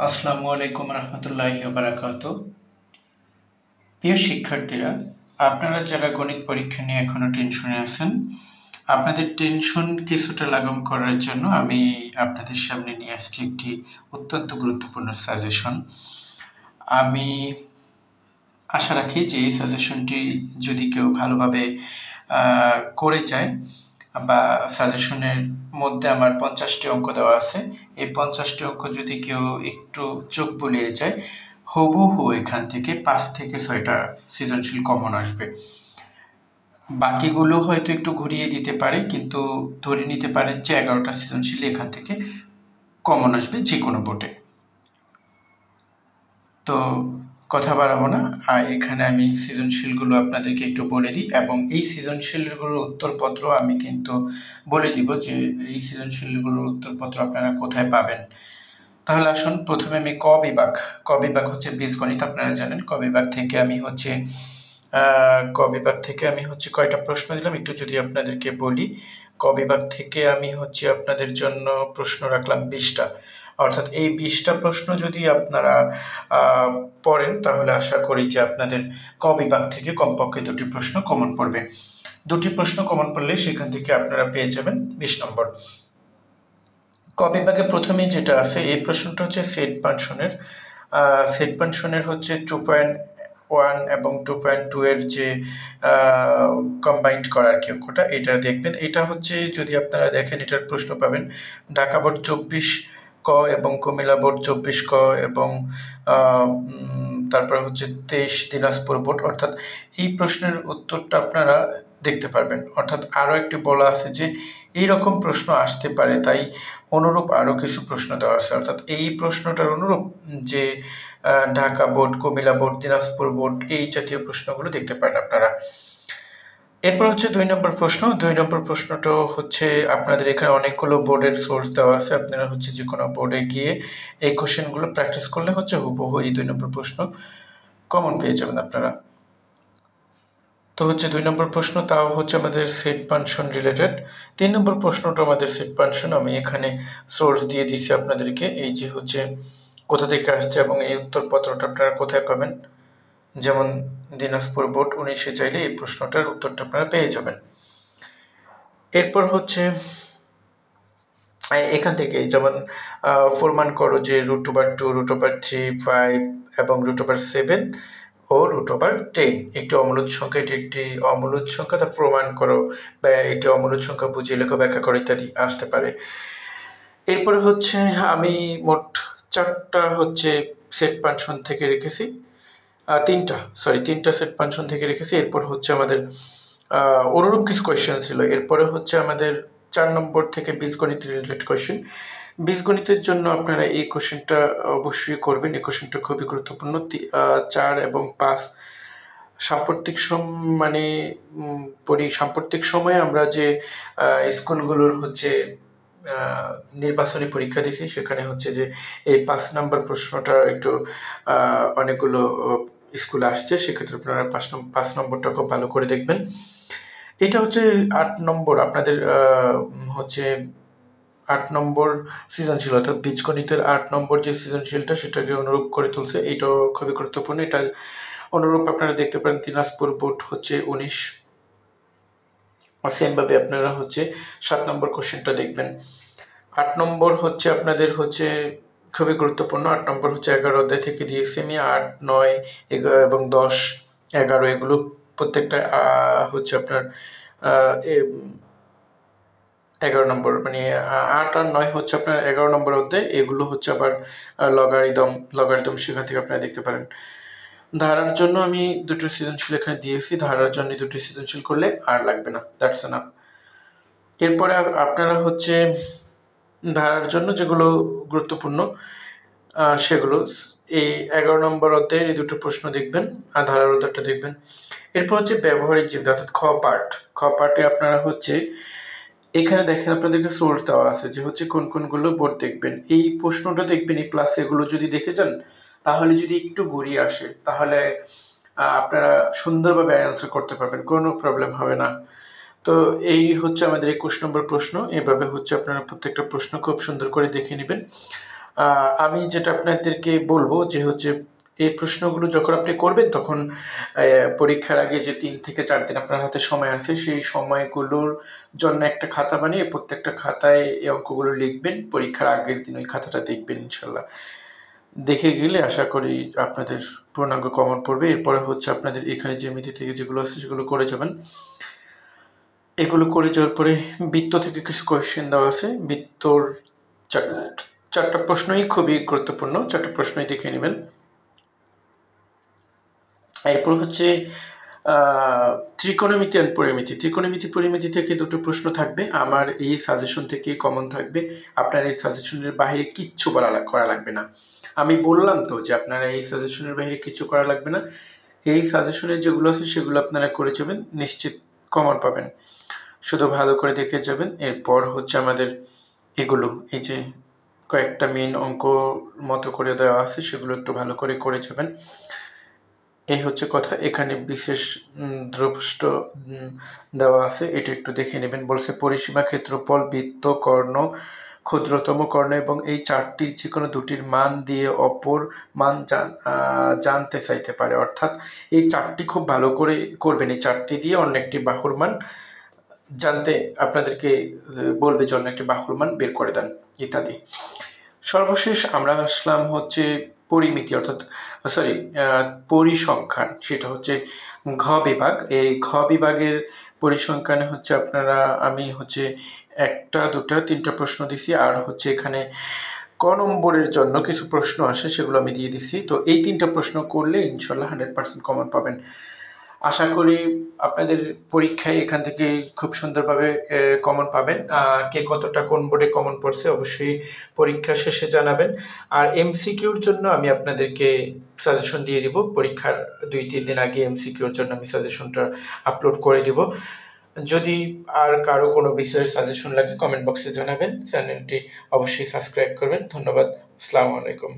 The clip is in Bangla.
আসসালামু আলাইকুম রহমতুল্লাহি বারাকাতু। প্রিয় শিক্ষার্থীরা, আপনারা যারা গণিত পরীক্ষা নিয়ে এখনো টেনশনে আছেন, আপনাদের টেনশন কিছুটা লাঘব করার জন্য আমি আপনাদের সামনে নিয়ে আসছি একটি অত্যন্ত গুরুত্বপূর্ণ সাজেশন। আমি আশা রাখি যে এই সাজেশনটি যদি কেউ ভালোভাবে করে যায় বা সাজেশনের মধ্যে আমার 50টি অঙ্ক দেওয়া আছে, এই 50টি অঙ্ক যদি কেউ একটু চোখ বুলিয়ে যায়, হুবহু এখান থেকে 5 থেকে 6টা সৃজনশীল কমন আসবে। বাকিগুলো হয়তো একটু ঘুরিয়ে দিতে পারে, কিন্তু ধরে নিতে পারেন যে 11টা সৃজনশীল এখান থেকে কমন আসবে যে কোনো বোর্ডে। তো কথা বাড়াবো না, এখানে আমি সৃজনশীলগুলো আপনাদেরকে একটু বলে দিই, এবং এই সৃজনশীলগুলোর উত্তরপত্র আমি কিন্তু বলে দিব যে এই সৃজনশীলগুলোর উত্তরপত্র আপনারা কোথায় পাবেন। তাহলে আসুন, প্রথমে আমি ক বিভাগ হচ্ছে বীজগণিত, আপনারা জানেন। ক বিভাগ থেকে আমি হচ্ছে কয়টা প্রশ্ন দিলাম একটু যদি আপনাদেরকে বলি। ক বিভাগ থেকে আমি হচ্ছে আপনাদের জন্য প্রশ্ন রাখলাম 20টা, অর্থাৎ এই 20টা প্রশ্ন যদি আপনারা পড়েন তাহলে আশা করি যে আপনাদের ক বিভাগ থেকে কমপক্ষে 2টি প্রশ্ন কমন পড়বে। 2টি প্রশ্ন কমন পড়লে সেখান থেকে আপনারা পেয়ে যাবেন 20 নম্বর। ক বিভাগে প্রথমে যেটা আছে, এই প্রশ্নটা হচ্ছে সেট ফাংশনের হচ্ছে 2.1 এবং 2.2 এর যে কম্বাইন্ড করার কি অঙ্কটা, এটা দেখবেন। এটা হচ্ছে যদি আপনারা দেখেন, এটার প্রশ্ন পাবেন ঢাকা বোর্ড 24 ক এবং কুমিল্লা বোর্ড 24 ক এবং তারপরে হচ্ছে 23 দিনাজপুর বোর্ড, অর্থাৎ এই প্রশ্নের উত্তরটা আপনারা দেখতে পারবেন। অর্থাৎ আরও একটি বলা আছে যে এইরকম প্রশ্ন আসতে পারে, তাই অনুরূপ আরও কিছু প্রশ্ন দেওয়া আছে, অর্থাৎ এই প্রশ্নটার অনুরূপ যে Dhaka board, Comilla board, Dinajpur board, এই জাতীয় প্রশ্নগুলো দেখতে পারেন আপনারা। এরপর হচ্ছে 2 নম্বর প্রশ্ন। 2 নম্বর প্রশ্নটা হচ্ছে আপনাদের এখানে অনেকগুলো বোর্ডের সোর্স দেওয়া আছে, আপনারা হচ্ছে যে কোনো বোর্ডে গিয়ে এই কোশ্চেনগুলো প্র্যাকটিস করলে হচ্ছে হুবহু এই 2 নম্বর প্রশ্ন কমন পেয়ে যাবেন আপনারা। তো হচ্ছে 2 নম্বর প্রশ্ন, তাও হচ্ছে আমাদের সেট ফাংশন রিলেটেড। 3 নম্বর প্রশ্নটা আমাদের সেট ফাংশন, আমি এখানে সোর্স দিয়ে দিচ্ছি আপনাদেরকে, এই যে হচ্ছে কোথা থেকে আসছে এবং এই উত্তরপত্রটা আপনারা কোথায় পাবেন। যেমন দিনাজপুর বোর্ড 19-এ চাইলে এই প্রশ্নটার উত্তরটা আপনারা পেয়ে যাবেন। এরপর হচ্ছে এখান থেকে যেমন প্রমাণ করো যে √2/2, √3, 5 এবং √7 ও √10 একটি অমূলদ সংখ্যা, এটি একটি অমূলদ সংখ্যা, তা প্রমাণ করো, বা এটি অমূলদ সংখ্যা বুঝিয়ে লেখো, ব্যাখ্যা করো ইত্যাদি আসতে পারে। এরপরে হচ্ছে আমি মোট 4টা হচ্ছে সেট ফাংশন থেকে রেখেছি, 3টা সেট ফাংশন থেকে রেখেছি। এরপর হচ্ছে আমাদের অনুরূপ কিছু কোয়েশ্চেন ছিল। এরপরে হচ্ছে আমাদের 4 নম্বর থেকে বীজগণিত রিলেটেড কোয়েশ্চেন। বীজগণিতের জন্য আপনারা এই কোয়েশ্চেনটা অবশ্যই করবেন, এই কোয়েশ্চেনটা খুবই গুরুত্বপূর্ণ। 4 এবং 5 সাম্প্রতিক সময়ে আমরা যে স্কুলগুলোর হচ্ছে নির্বাচনী পরীক্ষা দিয়েছি, সেখানে হচ্ছে যে এই 5 নম্বর প্রশ্নটা একটু অনেকগুলো স্কুলে আসছে, সেক্ষেত্রে আপনারা 5 নম্বরটা খুব ভালো করে দেখবেন। এটা হচ্ছে 8 নম্বর আপনাদের হচ্ছে 8 নম্বর সৃজনশীল, অর্থাৎ বীজগণিতের 8 নম্বর যে সৃজনশীলটা, সেটাকে অনুরূপ করে তুলছে। এটাও খুবই গুরুত্বপূর্ণ। এটা অনুরূপ আপনারা দেখতে পারেন দিনাজপুর বোর্ড হচ্ছে 19, সেমভাবে আপনারা হচ্ছে 7 নম্বর কোশ্চেনটা দেখবেন। 8 নম্বর হচ্ছে আপনাদের হচ্ছে খুবই গুরুত্বপূর্ণ। 8 নম্বর হচ্ছে 11 অধ্যায় থেকে দিয়েছি আমি। 8, 9 এবং 10, 11 এগুলো প্রত্যেকটা হচ্ছে আপনার 11 নম্বর, মানে 8 আর 9 হচ্ছে আপনার 11 নম্বর অধ্যায়। এগুলো হচ্ছে আবার লগারিদম সেখান থেকে আপনারা দেখতে পারেন। ধারার জন্য আমি 2টি সৃজনশীল এখানে দিয়েছি, ধারার জন্য 2টি সৃজনশীল করলে আর লাগবে না, দ্যাটস এনাফ। এরপরে আপনারা হচ্ছে ধারার জন্য যেগুলো গুরুত্বপূর্ণ সেগুলো এই 11 নম্বর অধ্যায়ের এই 2টো প্রশ্ন দেখবেন, আর ধারার উত্তরটা দেখবেন। এরপর হচ্ছে ব্যবহারিক চিন্তা, অর্থাৎ খ পার্টে আপনারা হচ্ছে এখানে দেখেন আপনাদেরকে সোর্স দেওয়া আছে যে হচ্ছে কোনগুলো বোর্ড দেখবেন। এই প্রশ্নটা দেখবেন, এই প্লাস এগুলো যদি দেখে যান, তাহলে যদি একটু ঘুরিয়ে আসে তাহলে আপনারা সুন্দরভাবে অ্যান্সার করতে পারবেন, কোনো প্রবলেম হবে না। তো এই হচ্ছে আমাদের 21 নম্বর প্রশ্ন। এভাবে হচ্ছে আপনারা প্রত্যেকটা প্রশ্ন খুব সুন্দর করে দেখে নেবেন। আমি যেটা আপনাদেরকে বলবো যে হচ্ছে এই প্রশ্নগুলো যখন আপনি করবেন তখন পরীক্ষার আগে যে 3 থেকে 4 দিন আপনার হাতে সময় আছে সেই সময়গুলোর জন্য একটা খাতা বানিয়ে প্রত্যেকটা খাতায় এই অঙ্কগুলো লিখবেন। পরীক্ষার আগের দিন ওই খাতাটা দেখবেন ইনশাল্লাহ। দেখে গেলে আশা করি আপনাদের পূর্ণাঙ্গ কমন পড়বে। এরপরে হচ্ছে আপনাদের এখানে জ্যামিতি থেকে যেগুলো আছে সেগুলো করে যাবেন। এগুলো করে যাওয়ার পরে বৃত্ত থেকে কিছু কোয়েশ্চেন দেওয়া আছে। বৃত্তর চারটা প্রশ্নই খুবই গুরুত্বপূর্ণ, 4টা প্রশ্নই দেখে নেবেন। এরপর হচ্ছে ত্রিকোণমিতি আর পরিমিতি। ত্রিকোণমিতি পরিমিতি থেকে 2টো প্রশ্ন থাকবে। আমার এই সাজেশন থেকে কমন থাকবে। আপনার এই সাজেশনের বাইরে কিচ্ছু করা লাগবে না। আমি বললাম তো যে আপনারা এই সাজেশনের বাইরে কিছু করা লাগবে না। এই সাজেশনে যেগুলো আছে সেগুলো আপনারা করে যাবেন, নিশ্চিত কমন পাবেন। শুধু ভালো করে দেখে যাবেন। এরপর হচ্ছে আমাদের এগুলো এই যে কয়েকটা মেন অঙ্ক মতো করে দেওয়া আছে সেগুলো একটু ভালো করে যাবেন। এই হচ্ছে কথা। এখানে বিশেষ দ্রষ্ট দেওয়া আছে, এটা একটু দেখে নেবেন। বলছে পরিসীমা, ক্ষেত্রফল, বৃত্ত, কর্ণ, ক্ষুদ্রতম কর্ণ এবং এই 4টির যে কোনো 2টির মান দিয়ে অপর মান জানতে চাইতে পারে। অর্থাৎ এই 4টি খুব ভালো করে করবেন। এই 4টি দিয়ে অন্য একটি বাহুর মান জানতে আপনাদেরকে বলবে যে অন্য একটি বাহুর মান বের করে দেন ইত্যাদি। সর্বশেষ আমরা আসলাম হচ্ছে পরিমিতি অর্থাৎ পরিসংখ্যান। সেটা হচ্ছে ঘ বিভাগ। এই ঘ বিভাগের পরিসংখ্যানে হচ্ছে আমি হচ্ছে 1টা 2টা 3টা প্রশ্ন দিছি, আর হচ্ছে এখানে ক নম্বরের জন্য কিছু প্রশ্ন আসে সেগুলো আমি দিয়ে দিছি। তো এই 3টা প্রশ্ন করলে ইনশাল্লাহ 100% কমন পাবেন। আশা করি আপনাদের পরীক্ষায় এখান থেকে খুব সুন্দরভাবে কমন পাবেন। কে কতটা কোন বোর্ডে কমন পড়ছে অবশ্যই পরীক্ষা শেষে জানাবেন। আর এমসিকিউর জন্য আমি আপনাদেরকে সাজেশন দিয়ে দিব। পরীক্ষার 2-3 দিন আগে এমসিকিউর জন্য আমি সাজেশনটা আপলোড করে দিব। যদি আর কারো কোনো বিষয়ে সাজেশন লাগে কমেন্ট বক্সে জানাবেন। চ্যানেলটি অবশ্যই সাবস্ক্রাইব করবেন। ধন্যবাদ। আসসালামু আলাইকুম।